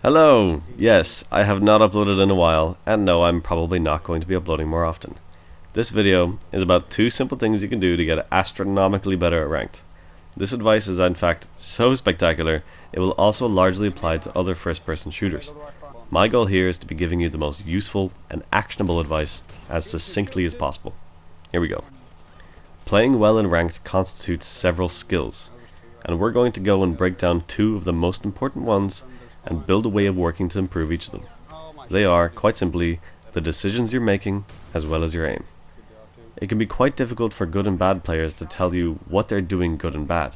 Hello! Yes, I have not uploaded in a while, and no, I'm probably not going to be uploading more often. This video is about 2 simple things you can do to get astronomically better at ranked. This advice is in fact so spectacular, it will also largely apply to other first-person shooters. My goal here is to be giving you the most useful and actionable advice as succinctly as possible. Here we go. Playing well in ranked constitutes several skills, and we're going to go and break down 2 of the most important ones and build a way of working to improve each of them. They are, quite simply, the decisions you're making as well as your aim. It can be quite difficult for good and bad players to tell you what they're doing good and bad.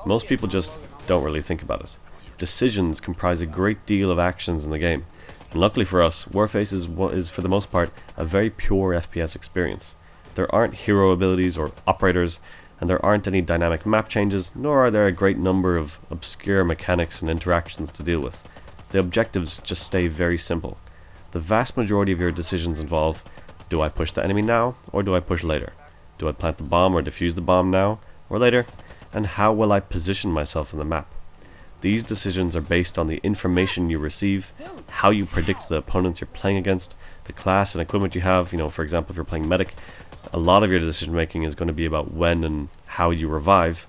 Most people just don't really think about it. Decisions comprise a great deal of actions in the game, and luckily for us, Warface is for the most part a very pure FPS experience. There aren't hero abilities or operators, and there aren't any dynamic map changes, nor are there a great number of obscure mechanics and interactions to deal with. The objectives just stay very simple. The vast majority of your decisions involve: do I push the enemy now, or do I push later? Do I plant the bomb or defuse the bomb now, or later? And how will I position myself in the map? These decisions are based on the information you receive, how you predict the opponents you're playing against, the class and equipment you have. For example, if you're playing medic, a lot of your decision making is going to be about when and how you revive,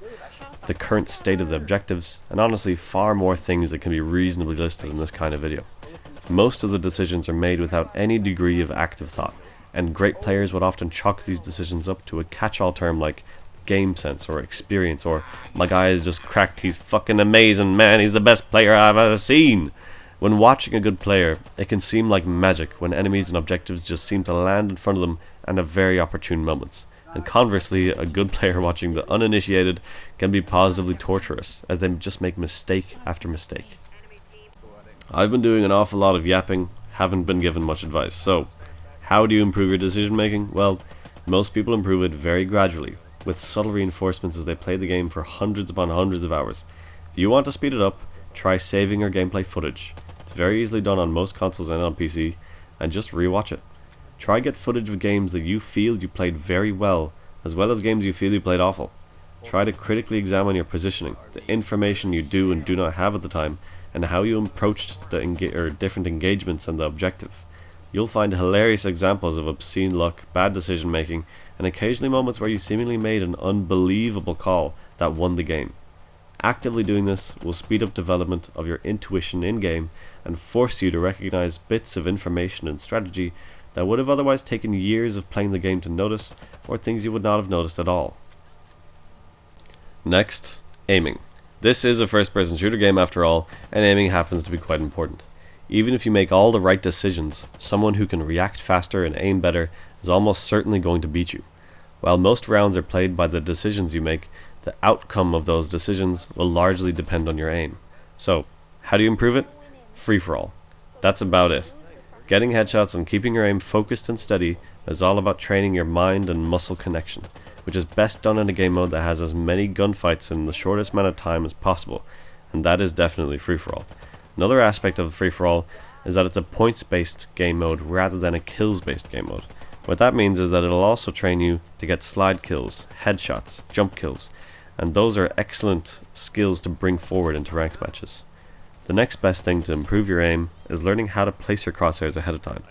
the current state of the objectives, and honestly far more things that can be reasonably listed in this kind of video. Most of the decisions are made without any degree of active thought, and great players would often chalk these decisions up to a catch-all term like game sense or experience, or my guy is just cracked, he's fucking amazing, man, he's the best player I've ever seen. When watching a good player, it can seem like magic when enemies and objectives just seem to land in front of them at very opportune moments. And conversely, a good player watching the uninitiated can be positively torturous, as they just make mistake after mistake. I've been doing an awful lot of yapping, haven't been given much advice. So, how do you improve your decision making? Well, most people improve it very gradually, with subtle reinforcements as they play the game for hundreds upon hundreds of hours. If you want to speed it up, try saving your gameplay footage. It's very easily done on most consoles and on PC, and just rewatch it. Try get footage of games that you feel you played very well as games you feel you played awful. Try to critically examine your positioning, the information you do and do not have at the time, and how you approached the different engagements and the objective. You'll find hilarious examples of obscene luck, bad decision making, and occasionally moments where you seemingly made an unbelievable call that won the game. Actively doing this will speed up development of your intuition in-game and force you to recognize bits of information and strategy that would have otherwise taken years of playing the game to notice, or things you would not have noticed at all. Next, aiming. This is a first-person shooter game after all, and aiming happens to be quite important. Even if you make all the right decisions, someone who can react faster and aim better is almost certainly going to beat you. While most rounds are played by the decisions you make, the outcome of those decisions will largely depend on your aim. So, how do you improve it? Free-for-all. That's about it. Getting headshots and keeping your aim focused and steady is all about training your mind and muscle connection, which is best done in a game mode that has as many gunfights in the shortest amount of time as possible, and that is definitely free-for-all. Another aspect of free-for-all is that it's a points-based game mode rather than a kills-based game mode. What that means is that it'll also train you to get slide kills, headshots, jump kills, and those are excellent skills to bring forward into ranked matches. The next best thing to improve your aim is learning how to place your crosshairs ahead of time.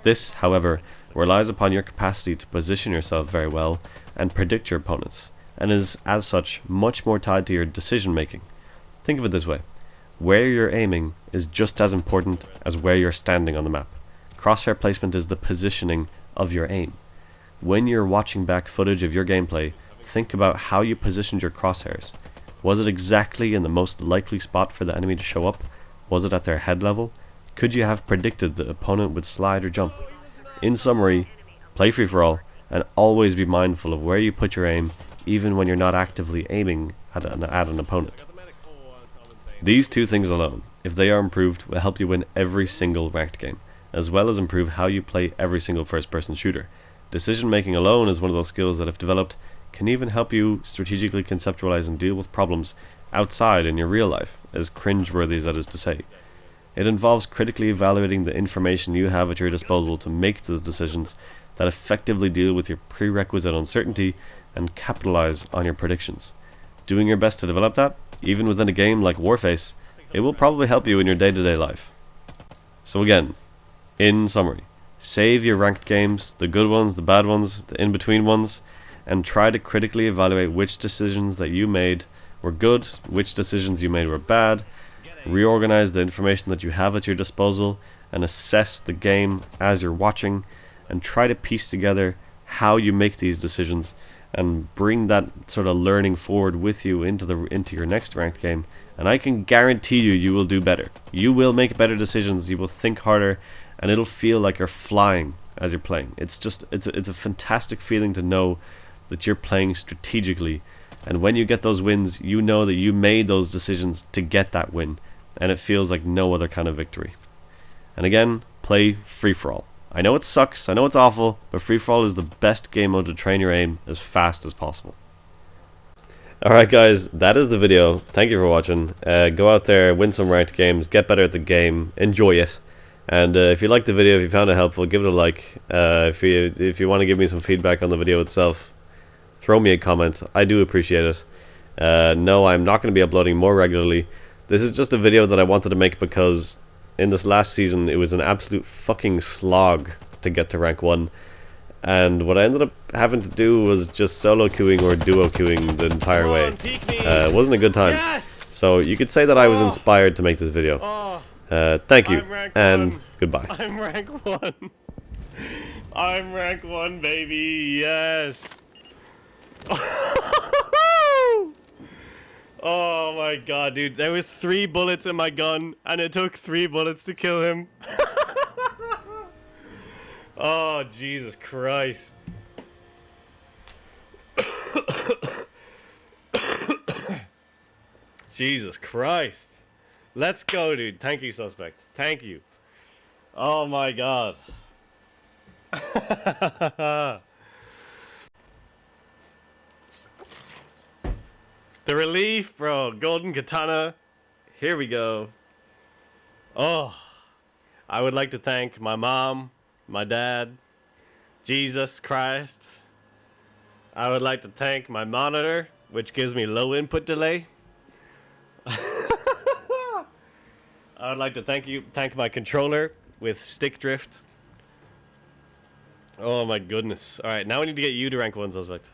This, however, relies upon your capacity to position yourself very well and predict your opponents, and is, as such, much more tied to your decision making. Think of it this way: where you're aiming is just as important as where you're standing on the map. Crosshair placement is the positioning of your aim. When you're watching back footage of your gameplay, think about how you positioned your crosshairs. Was it exactly in the most likely spot for the enemy to show up? Was it at their head level? Could you have predicted the opponent would slide or jump? In summary, play free-for-all, and always be mindful of where you put your aim, even when you're not actively aiming at an opponent. These 2 things alone, if they are improved, will help you win every single ranked game, as well as improve how you play every single first-person shooter. Decision making alone is one of those skills that, if developed, can even help you strategically conceptualize and deal with problems outside in your real life, as cringeworthy as that is to say. It involves critically evaluating the information you have at your disposal to make those decisions that effectively deal with your prerequisite uncertainty and capitalize on your predictions. Doing your best to develop that, even within a game like Warface, it will probably help you in your day-to-day life. So again, in summary, save your ranked games, the good ones, the bad ones, the in-between ones, and try to critically evaluate which decisions that you made were good, which decisions you made were bad, reorganize the information that you have at your disposal, and assess the game as you're watching, and try to piece together how you make these decisions and bring that sort of learning forward with you into your next ranked game. And I can guarantee you will do better. You will make better decisions, you will think harder, and it'll feel like you're flying as you're playing. It's a fantastic feeling to know that you're playing strategically, and when you get those wins, you know that you made those decisions to get that win, and it feels like no other kind of victory. And again, play free-for-all. I know it sucks, I know it's awful, but free-for-all is the best game mode to train your aim as fast as possible. Alright guys, that is the video. Thank you for watching. Go out there, win some ranked games, get better at the game, enjoy it. And if you liked the video, if you found it helpful, give it a like. If you want to give me some feedback on the video itself, throw me a comment. I do appreciate it. No, I'm not going to be uploading more regularly. This is just a video that I wanted to make because in this last season it was an absolute fucking slog to get to rank 1. And what I ended up having to do was just solo queuing or duo queuing the entire way. It wasn't a good time. Yes! So you could say that I was inspired to make this video. Thank you, and goodbye. I'm rank 1. I'm rank 1, baby. Yes. Oh my god, dude. There was 3 bullets in my gun, and it took 3 bullets to kill him. Oh, Jesus Christ. Jesus Christ. Let's go, dude. Thank you, suspect. Thank you. Oh my god. The relief, bro. Golden katana. Here we go. Oh. I would like to thank my mom, my dad, Jesus Christ. I would like to thank my monitor, which gives me low input delay. I would like to thank my controller with stick drift. Oh my goodness. Alright, now we need to get you to rank 1, suspect.